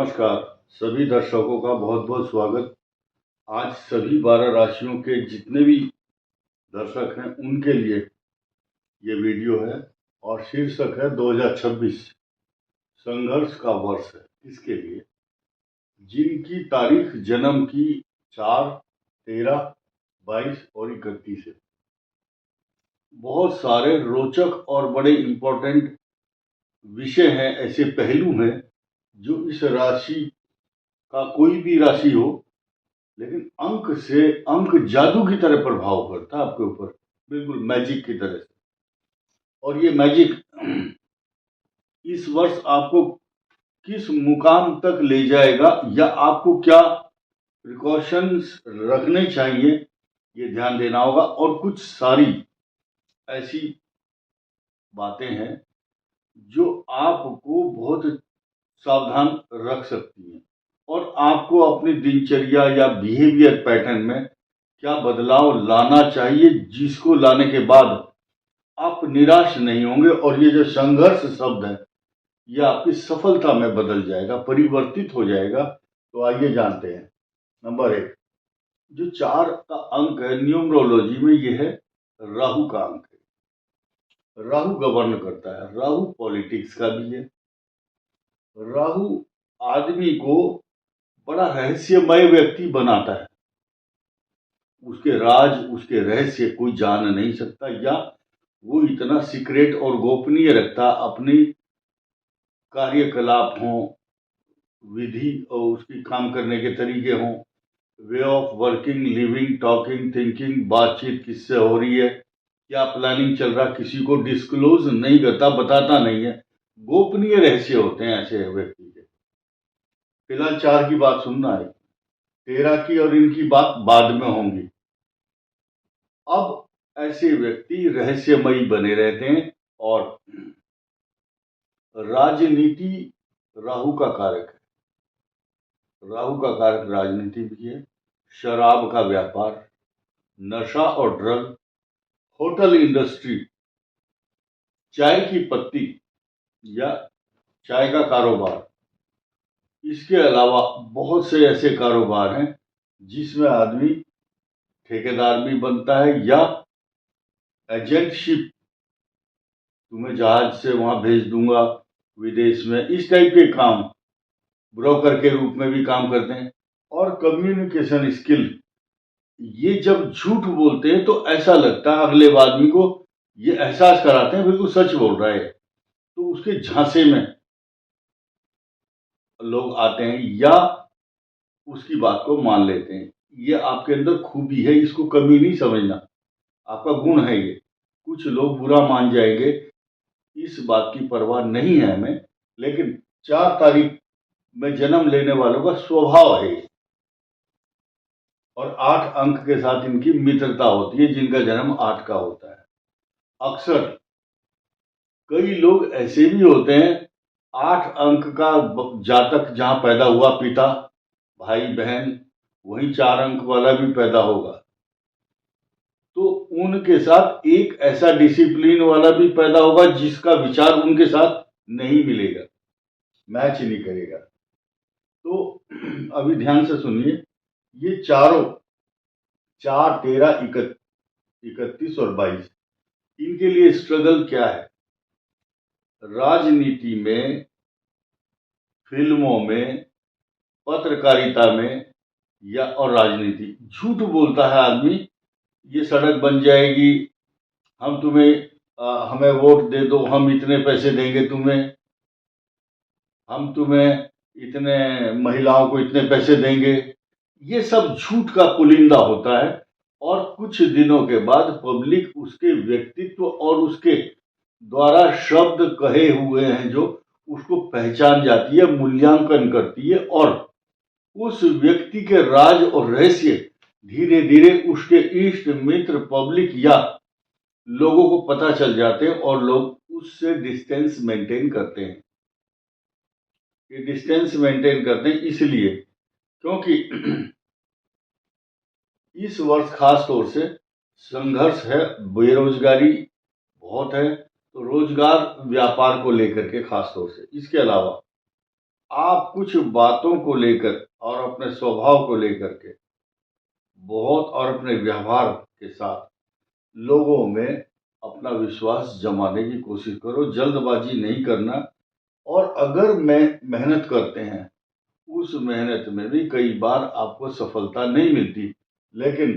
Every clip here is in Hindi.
नमस्कार। सभी दर्शकों का बहुत बहुत स्वागत। आज सभी 12 राशियों के जितने भी दर्शक हैं उनके लिए ये वीडियो है और शीर्षक है 2026 संघर्ष का वर्ष है। इसके लिए जिनकी तारीख जन्म की 4, 13, 22 और 31 है, बहुत सारे रोचक और बड़े इम्पोर्टेंट विषय हैं, ऐसे पहलू हैं जो इस राशि का कोई भी राशि हो, लेकिन अंक जादू की तरह प्रभाव करता है आपके ऊपर, बिल्कुल मैजिक की तरह से। और ये मैजिक इस वर्ष आपको किस मुकाम तक ले जाएगा या आपको क्या प्रिकॉशंस रखने चाहिए, ये ध्यान देना होगा। और कुछ सारी ऐसी बातें हैं जो आपको बहुत सावधान रख सकती हैं और आपको अपनी दिनचर्या या बिहेवियर पैटर्न में क्या बदलाव लाना चाहिए, जिसको लाने के बाद आप निराश नहीं होंगे। और ये जो संघर्ष शब्द है ये आपकी सफलता में बदल जाएगा, परिवर्तित हो जाएगा। तो आइए जानते हैं। नंबर 1, जो 4 का अंक है न्यूमरोलॉजी में, ये है राहु का अंक है। राहु गवर्न करता है, राहु पॉलिटिक्स का भी है। राहु आदमी को बड़ा रहस्यमय व्यक्ति बनाता है। उसके राज, उसके रहस्य कोई जान नहीं सकता, या वो इतना सीक्रेट और गोपनीय रखता। अपनी कार्यकलाप हो, विधि और उसकी काम करने के तरीके हों, way of working, living, talking, thinking, बातचीत किससे हो रही है, क्या प्लानिंग चल रहा, किसी को डिस्क्लोज नहीं करता, बताता नहीं है। गोपनीय रहस्य होते हैं ऐसे व्यक्ति के। फिलहाल 4 की बात सुनना है, 13 की और इनकी बात बाद में होंगी। अब ऐसे व्यक्ति रहस्यमयी बने रहते हैं। और राजनीति राहु का कारक है। राहु का कारक राजनीति भी है। शराब का व्यापार, नशा और ड्रग, होटल इंडस्ट्री, चाय की पत्ती या चाय का कारोबार, इसके अलावा बहुत से ऐसे कारोबार हैं जिसमें आदमी ठेकेदार भी बनता है या एजेंटशिप, तुम्हें जहाज से वहां भेज दूंगा विदेश में, इस टाइप के काम, ब्रोकर के रूप में भी काम करते हैं। और कम्युनिकेशन स्किल, ये जब झूठ बोलते हैं तो ऐसा लगता है अगले आदमी को, ये एहसास कराते हैं बिल्कुल सच बोल रहा है, तो उसके झांसे में लोग आते हैं या उसकी बात को मान लेते हैं। ये आपके अंदर खूबी है, इसको कमी नहीं समझना, आपका गुण है ये। कुछ लोग बुरा मान जाएंगे, इस बात की परवाह नहीं है हमें, लेकिन 4 तारीख में जन्म लेने वालों का स्वभाव है। और 8 अंक के साथ इनकी मित्रता होती है, जिनका जन्म 8 का होता है। अक्सर कई लोग ऐसे भी होते हैं, 8 अंक का जातक जहां पैदा हुआ, पिता, भाई, बहन, वहीं 4 अंक वाला भी पैदा होगा, तो उनके साथ एक ऐसा डिसिप्लिन वाला भी पैदा होगा जिसका विचार उनके साथ नहीं मिलेगा, मैच नहीं करेगा। तो अभी ध्यान से सुनिए, ये चारों 4, 13, 31 और 22, इनके लिए स्ट्रगल क्या है। राजनीति में, फिल्मों में, पत्रकारिता में या और राजनीति, झूठ बोलता है आदमी, ये सड़क बन जाएगी, हम तुम्हें हमें वोट दे दो, हम इतने पैसे देंगे तुम्हें, हम तुम्हें इतने महिलाओं को इतने पैसे देंगे। ये सब झूठ का पुलिंदा होता है। और कुछ दिनों के बाद पब्लिक उसके व्यक्तित्व और उसके द्वारा शब्द कहे हुए हैं जो, उसको पहचान जाती है, मूल्यांकन करती है, और उस व्यक्ति के राज और रहस्य धीरे धीरे उसके इष्ट मित्र, पब्लिक या लोगों को पता चल जाते हैं और लोग उससे डिस्टेंस मेंटेन करते हैं। ये डिस्टेंस मेंटेन करते हैं इसलिए क्योंकि इस वर्ष खास तौर से संघर्ष है, बेरोजगारी बहुत है, तो रोजगार व्यापार को लेकर के खास तौर से। इसके अलावा आप कुछ बातों को लेकर और अपने स्वभाव को लेकर के बहुत और अपने व्यवहार के साथ लोगों में अपना विश्वास जमाने की कोशिश करो। जल्दबाजी नहीं करना। और अगर मेहनत करते हैं, उस मेहनत में भी कई बार आपको सफलता नहीं मिलती, लेकिन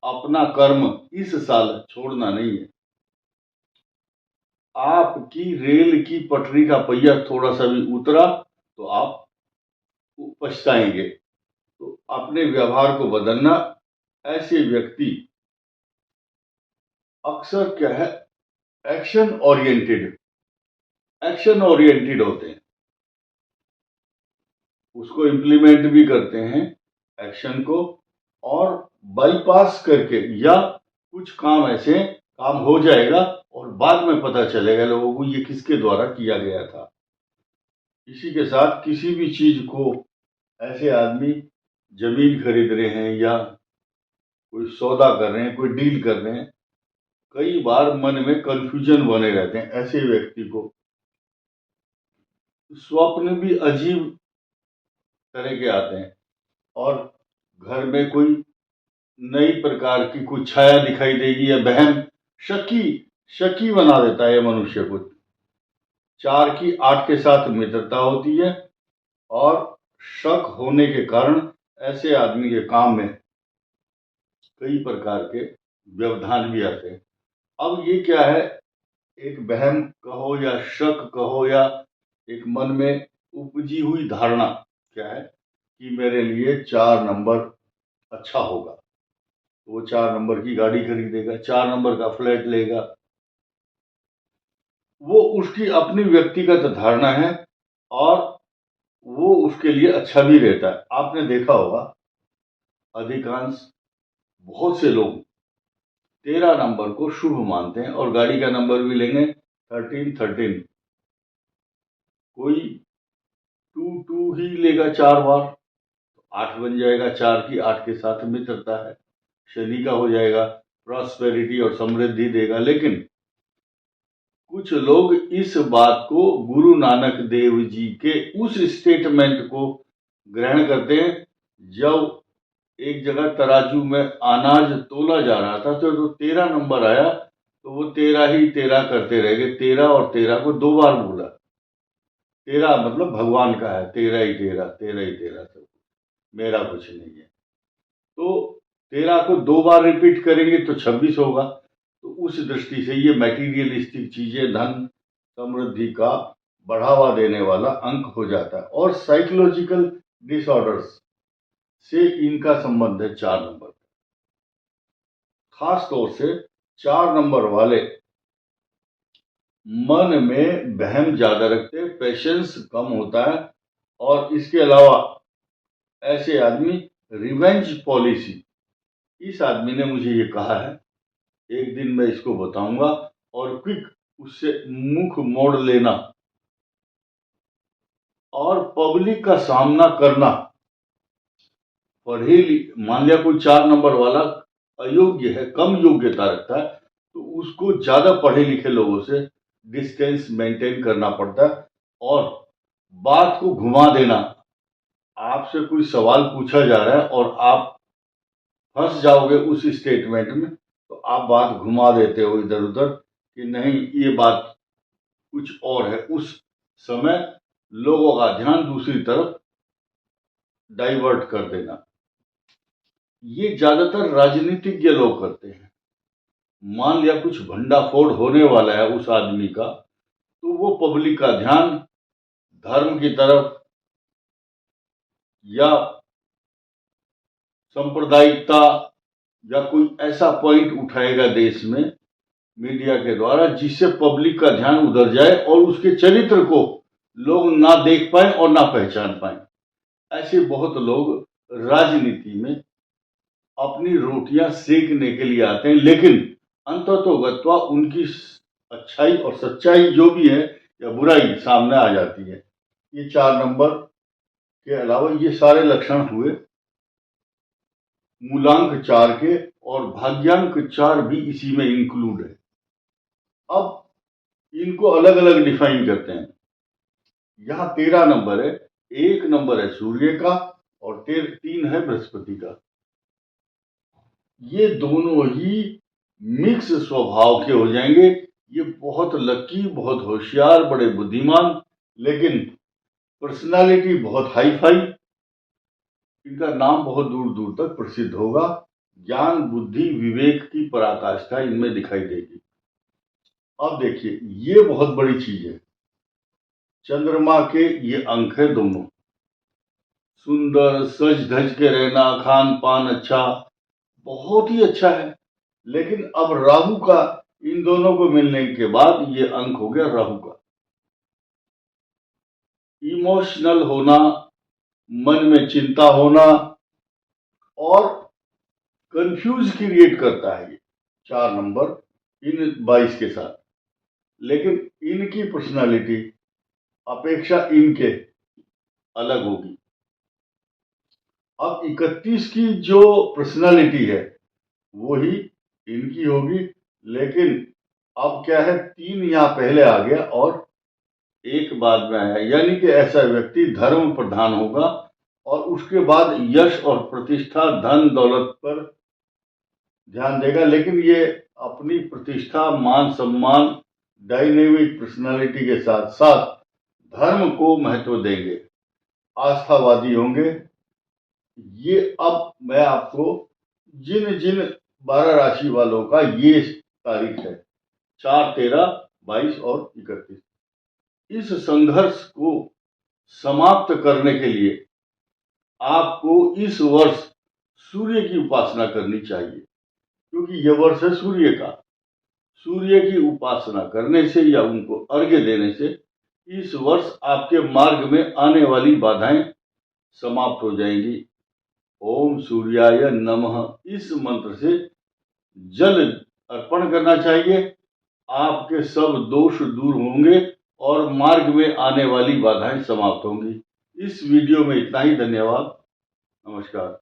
अपना कर्म इस साल छोड़ना नहीं है। आपकी रेल की पटरी का पहिया थोड़ा सा भी उतरा तो आप पछताएंगे। तो अपने व्यवहार को बदलना। ऐसे व्यक्ति अक्सर क्या है, एक्शन ओरिएंटेड होते हैं, उसको इम्प्लीमेंट भी करते हैं एक्शन को, और बाईपास करके, या कुछ काम ऐसे काम हो जाएगा और बाद में पता चलेगा लोगों को ये किसके द्वारा किया गया था। इसी के साथ किसी भी चीज को, ऐसे आदमी जमीन खरीद रहे हैं या कोई सौदा कर रहे हैं, कोई डील कर रहे हैं, कई बार मन में कंफ्यूजन बने रहते हैं। ऐसे व्यक्ति को स्वप्न भी अजीब तरह के आते हैं, और घर में कोई नई प्रकार की कोई छाया दिखाई देगी, या वहम, शकी शकी बना देता है मनुष्य को। 4 की 8 के साथ मित्रता होती है, और शक होने के कारण ऐसे आदमी के काम में कई प्रकार के व्यवधान भी आते हैं। अब ये क्या है, एक वहम कहो या शक कहो, या एक मन में उपजी हुई धारणा क्या है कि मेरे लिए 4 नंबर अच्छा होगा, तो वो 4 नंबर की गाड़ी खरीदेगा, 4 नंबर का फ्लैट लेगा। वो उसकी अपनी व्यक्तिगत धारणा है, और वो उसके लिए अच्छा भी रहता है। आपने देखा होगा, अधिकांश बहुत से लोग 13 नंबर को शुभ मानते हैं, और गाड़ी का नंबर भी लेंगे 1313। कोई 22 ही लेगा 4 बार, 8 बन जाएगा। 4 की 8 के साथ मित्रता है, शनि का हो जाएगा, प्रॉस्पेरिटी और समृद्धि देगा। लेकिन कुछ लोग इस बात को गुरु नानक देव जी के उस स्टेटमेंट को ग्रहण करते हैं, जब एक जगह तराजू में अनाज तोला जा रहा था, तो 13 नंबर आया, तो वो 13 ही 13 करते रह गए। 13 और 13 को 2 बार बोला। 13 मतलब भगवान का है, 13 ही 13, 13 ही 13, सब मेरा कुछ नहीं है। तो 13 को 2 बार रिपीट करेंगे तो 26 होगा। तो उस दृष्टि से ये मैटीरियलिस्टिक चीजें धन समृद्धि का बढ़ावा देने वाला अंक हो जाता है। और साइकोलॉजिकल डिसऑर्डर्स से इनका संबंध है 4 नंबर। खास तौर से 4 नंबर वाले मन में वहम ज्यादा रखते हैं, पेशेंस कम होता है, और इसके अलावा ऐसे आदमी रिवेंज पॉलिसी, इस आदमी ने मुझे ये कहा है, एक दिन मैं इसको बताऊंगा, और क्विक उससे मुख मोड़ लेना और पब्लिक का सामना करना। मान लिया कोई 4 नंबर वाला अयोग्य है, कम योग्यता रखता है, तो उसको ज्यादा पढ़े लिखे लोगों से डिस्टेंस मेंटेन करना पड़ता है, और बात को घुमा देना। आपसे कोई सवाल पूछा जा रहा है और आप फंस जाओगे उस स्टेटमेंट में, तो आप बात घुमा देते हो इधर उधर कि नहीं, ये बात कुछ और है। उस समय लोगों का ध्यान दूसरी तरफ डाइवर्ट कर देना। ये ज्यादातर राजनीतिज्ञ लोग करते हैं। मान लिया कुछ भंडाफोड़ होने वाला है उस आदमी का, तो वो पब्लिक का ध्यान धर्म की तरफ या सांप्रदायिकता या कोई ऐसा पॉइंट उठाएगा देश में मीडिया के द्वारा, जिससे पब्लिक का ध्यान उधर जाए और उसके चरित्र को लोग ना देख पाए और ना पहचान पाए। ऐसे बहुत लोग राजनीति में अपनी रोटियां सेकने के लिए आते हैं, लेकिन अंततोगत्वा उनकी अच्छाई और सच्चाई जो भी है या बुराई सामने आ जाती है। ये 4 नंबर के अलावा ये सारे लक्षण हुए मूलांक 4 के, और भाग्यांक 4 भी इसी में इंक्लूड है। अब इनको अलग अलग डिफाइन करते हैं। यहाँ 13 नंबर है, 1 नंबर है सूर्य का और 3 है बृहस्पति का। ये दोनों ही मिक्स स्वभाव के हो जाएंगे। ये बहुत लकी, बहुत होशियार, बड़े बुद्धिमान, लेकिन पर्सनालिटी बहुत हाई फाई। इनका नाम बहुत दूर दूर तक प्रसिद्ध होगा। ज्ञान, बुद्धि, विवेक की पराकाष्ठा इनमें दिखाई देगी। अब देखिए, ये बहुत बड़ी चीज है। चंद्रमा के ये अंक है दोनों। सुंदर, सज धज के रहना, खान पान अच्छा, बहुत ही अच्छा है। लेकिन अब राहु का इन दोनों को मिलने के बाद ये अंक हो गया राहु का। इमोशनल होना, मन में चिंता होना और कंफ्यूज क्रिएट करता है ये 4 नंबर इन 22 के साथ। लेकिन इनकी पर्सनालिटी अपेक्षा इनके अलग होगी। अब 31 की जो पर्सनालिटी है वो ही इनकी होगी, लेकिन अब क्या है, 3 यहां पहले आ गया और 1 बाद में आया। यानी कि ऐसा व्यक्ति धर्म प्रधान होगा और उसके बाद यश और प्रतिष्ठा, धन दौलत पर ध्यान देगा। लेकिन ये अपनी प्रतिष्ठा, मान सम्मान, डायनेमिक पर्सनालिटी के साथ साथ धर्म को महत्व देंगे, आस्थावादी होंगे। ये अब मैं आपको जिन जिन 12 राशि वालों का ये तारीख है 4, 13, 22 और 31, इस संघर्ष को समाप्त करने के लिए आपको इस वर्ष सूर्य की उपासना करनी चाहिए, क्योंकि यह वर्ष है सूर्य का। सूर्य की उपासना करने से या उनको अर्घ्य देने से इस वर्ष आपके मार्ग में आने वाली बाधाएं समाप्त हो जाएंगी। ओम सूर्याय नमः इस मंत्र से जल अर्पण करना चाहिए। आपके सब दोष दूर होंगे और मार्ग में आने वाली बाधाएं समाप्त होंगी। इस वीडियो में इतना ही। धन्यवाद। नमस्कार।